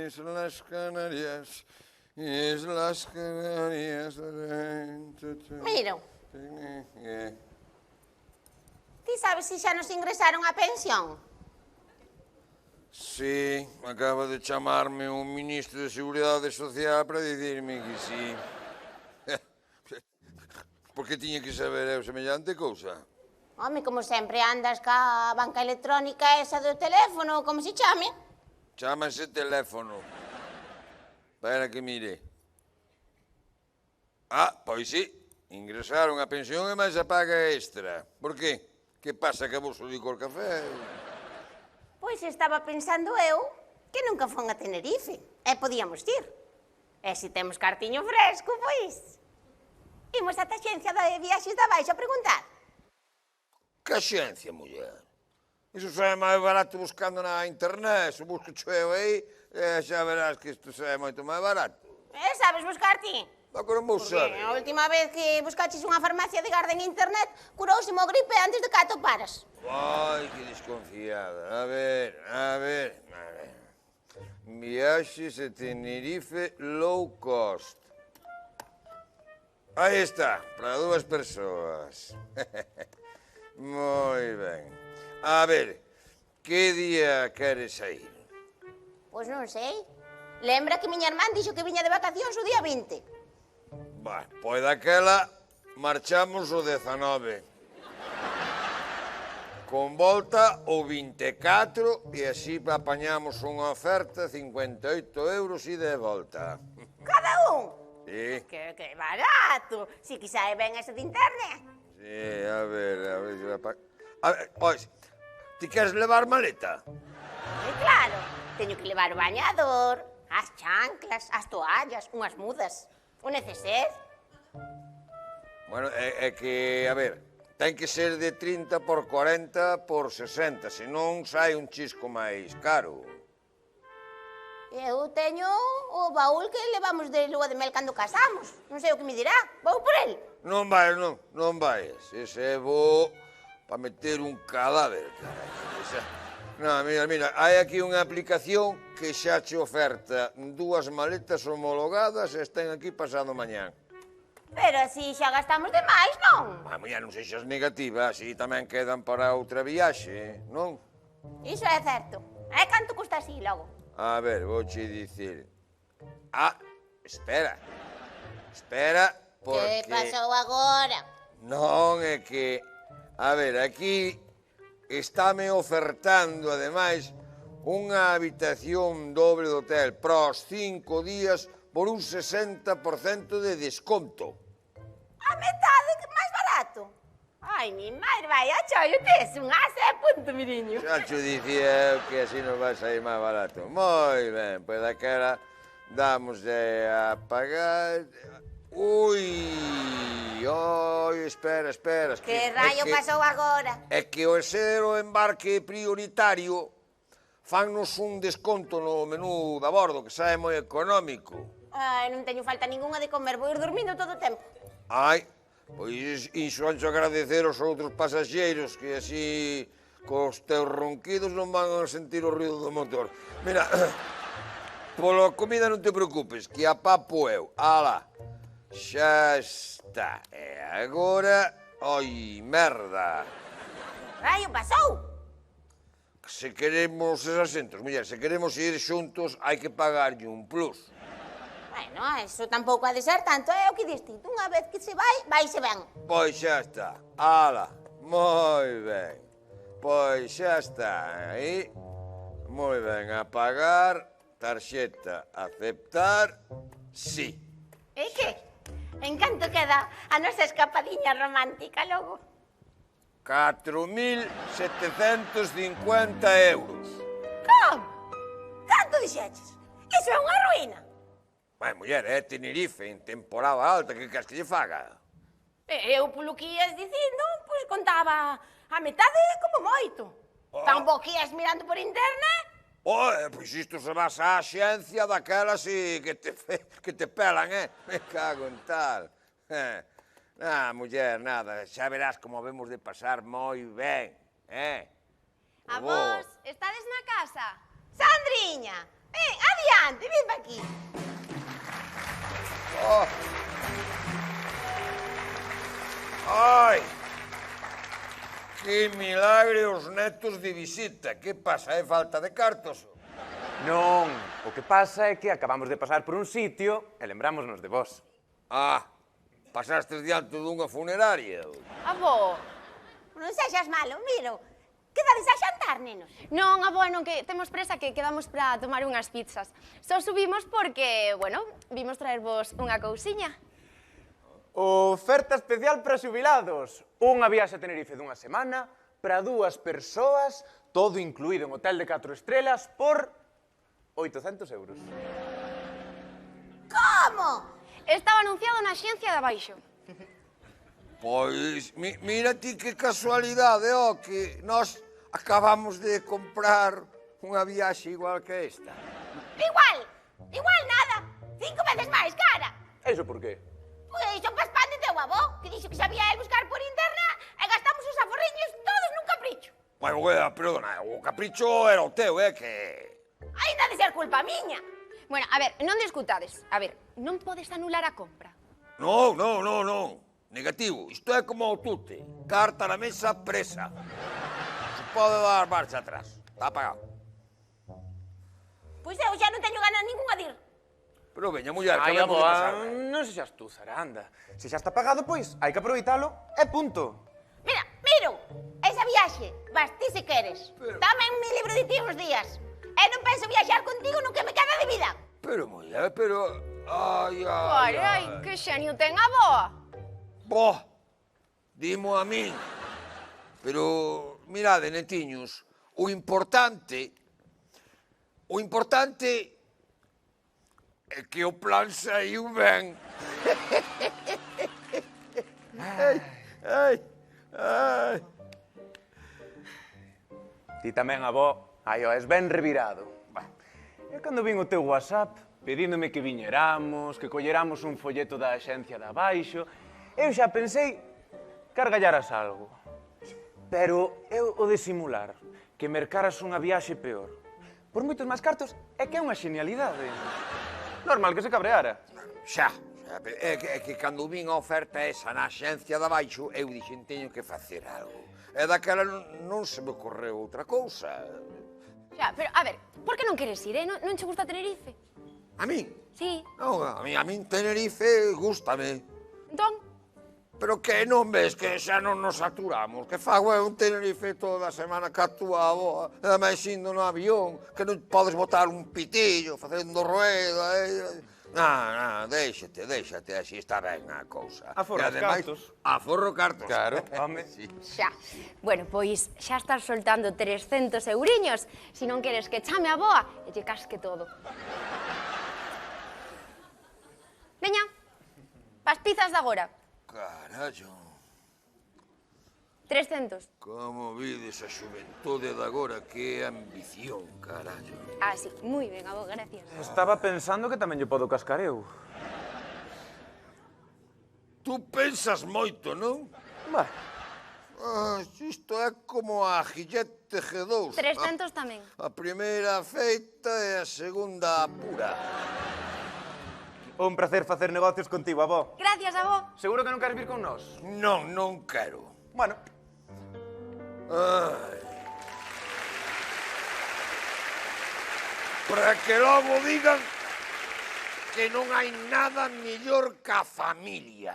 Islas Canarias, Islas Canarias. Miro, ti sabes se xa nos ingresaron a pensión? Sí, acaba de chamarme un ministro de Seguridade Social para dicirme que sí. Por que tiña que saber eu semellante cousa? Home, como sempre andas ca banca electrónica esa do teléfono, como se chame? Chámase teléfono. Espera que mire. Ah, pois sí. Ingresaron a pensión e máis a paga extra. Por qué? Que pasa que vos o licor café? Pois estaba pensando eu que nunca fon a Tenerife. E podíamos ir. E se temos cartiño fresco, pois... Imos ata a xencia de viaxes da Baixa a preguntar. Que xencia, muller? Iso xa é máis barato buscando na internet. Se busco eu aí, xa verás que isto xa é moito máis barato. E sabes buscar ti? Va que non vou saber. A última vez que buscaches unha farmacia de garda en internet, curouse o gripe antes de que a toparas. Ai, que desconfiada. A ver. Viaxes a Tenerife low cost. Aí está, para 2 persoas. Moi ben. A ver, que día queres ir? Pois non sei. Lembra que miña irmán dixo que viña de vacacións o día 20. Bah, pois daquela marchamos o 19. Con volta o 24 e así apañamos unha oferta 58 euros e de volta. Cada un? Sí. Que barato. Si que sae ben ese de internet. Sí, a ver... A ver, pois, ti queres levar maleta? E claro, teño que levar o bañador, as chanclas, as toallas, unhas mudas, o neceser. Bueno, é que, a ver, ten que ser de 30 por 40 por 60, senón sai un chisco máis caro. Eu teño o baúl que levamos de lúa de mel cando casamos. Non sei o que me dirá. Vou por el. Non vais, non vais. Ese é bo para meter un cadáver, carai. Non, mira, hai aquí unha aplicación que xa che oferta 2 maletas homologadas e estén aquí pasado mañán. Pero así xa gastamos demais, non? Muller, non sexas negativa, así tamén quedan para outra viaxe, non? Iso é certo. E canto custa así, logo? A ver, vouche dicir... Ah, espera, porque... Que pasou agora? Non, é que... A ver, aquí estáme ofertando, ademais, unha habitación doble de hotel para os 5 días por un 60% de desconto. A metade máis barato? Ai, mi madre, vai a chollo, tes un ase a punto, miriño. Xa te dicía eu que así nos vai sair máis barato. Moi ben, pois daquela damos a pagar... Ui, espera. Que raio pasou agora? É que ao ser o embarque prioritario fannos un desconto no menú da bordo, que sae moi económico. Ai, non teño falta ningunha de comer, vou ir dormindo todo o tempo. Ai, pois iso ancho agradecer aos outros pasaxeiros que así cos teus ronquidos non van a sentir o ruido do motor. Mira, pola comida non te preocupes, que a papo eu. Ala, xa está. E agora, oi, merda. Raio pasou? Se queremos esos asentos, muller, se queremos ir xuntos, hai que pagarlle un plus. Bueno, eso tampouco ha de ser tanto, é o que distinto. Unha vez que se vai, vaise ben. Pois xa está. Ala, moi ben. Pois xa está. Aí, moi ben, a pagar, tarxeta, aceptar, sí. E que? En canto queda a nosa escapadiña romántica logo? 4.750 euros. Como? Canto dixeches? Iso é unha ruína. Vai, muller, é Tenerife, en temporada alta, que queres que lle faga? Eu, polo que ias dicindo, pois contaba A metade como moito. Tampouco ias mirando por internet. Pois isto se vas á xencia daquelas e que te pelan, Me cago en tal. Muller, nada, xa verás como vemos de pasar moi ben, Avós, estades na casa? Sandriña, ven, adiante, ven pa aquí. Ai, que milagre os netos de visita. Que pasa, falta de cartos? Non, o que pasa é que acabamos de pasar por un sitio e lembrámonos de vos. Pasastes diante dunha funeraria? Avó. Non sexas malo, miro. Quedades a xantar, nenos. Non, avó, non, que temos presa que quedamos para tomar unhas pizzas. Só subimos porque, bueno, vimos traervos unha cousiña. Oferta especial para xubilados. Unha viaxe a Tenerife dunha semana para 2 persoas, todo incluído en hotel de 4 estrelas por 800 euros. Como? Estaba anunciado na xencia de abaixo. Pois, mira ti que casualidade, que nós acabamos de comprar unha viaxe igual que esta. Igual nada. 5 veces máis cara. Eso por qué? Pois son pas pan de teu avó, que dixo que sabía el buscar por internet e gastamos os aforriños todos nun capricho. Bueno, perdona, o capricho era o teu, que... Ainda de ser culpa miña. Bueno, a ver, non discutades. A ver, non podes anular a compra. Non. Negativo. Isto é como o tute. Carta na mesa presa. Se pode dar marcha atrás. Está pagado. Pois eu xa non teño ganas ningunha de ir. Pero veña, muller, que Ai, vemos de pasar. non sexas tú, Saranda. Se xa está pagado, pois, hai que aproveitalo e punto. Miro, esa viaxe, vas ti se queres. Dame mi libro de ti uns días. E non penso viaxar contigo no que me queda de vida. Pero, muller, pero... Ai, que xenio ten a boa. Boh, dimo a min. Pero, mirade, netiños, o importante é que o plan saiu ben. Ai. Ti tamén, avó, és ben revirado. E cando vin o teu WhatsApp, pedíndome que viñeramos, que colleramos un folleto da xencia de abaixo, eu xa pensei que argallaras algo. Pero eu o de simular, que mercaras unha viaxe peor, por moitos máis cartos, é que é unha xenialidade. Normal que se cabreara. Xa, é que cando vin a oferta esa na xencia de abaixo, eu dixen, teño que facer algo. E daquela non se me ocorreu outra cousa. Xa, pero, a ver, por que non queres ir, Non che gusta Tenerife? A min? Sí. Non, a min Tenerife gústame. Entón? Pero que non ves que xa non nos saturamos? Que fago un Tenerife toda a semana ca túa avoa, e ademais indo no avión, que non podes botar un pitillo facendo rueda, déixate, así está ben a cousa. Aforro cartos. Aforro cartos. Claro, home. Sí. Xa. Bueno, pois xa estás soltando 300 euriños, se non queres que chame a boa e lle casque todo. Veña, pas pizzas de agora. Carallo, 300. como vides a xuventude de agora, que ambición, carallo. Ah, sí, moi ben, avó, gracias. Estaba pensando que tamén lle podo cascar eu. Tú pensas moito, non? Isto é como a Gillette G2. 300 tamén. A primeira feita e a segunda pura. Un placer facer negocios contigo, avó. Gracias, avó. Seguro que non queres vir con nós? Non quero. Bueno. Ai. Para que logo digan que non hai nada mellor que a familia.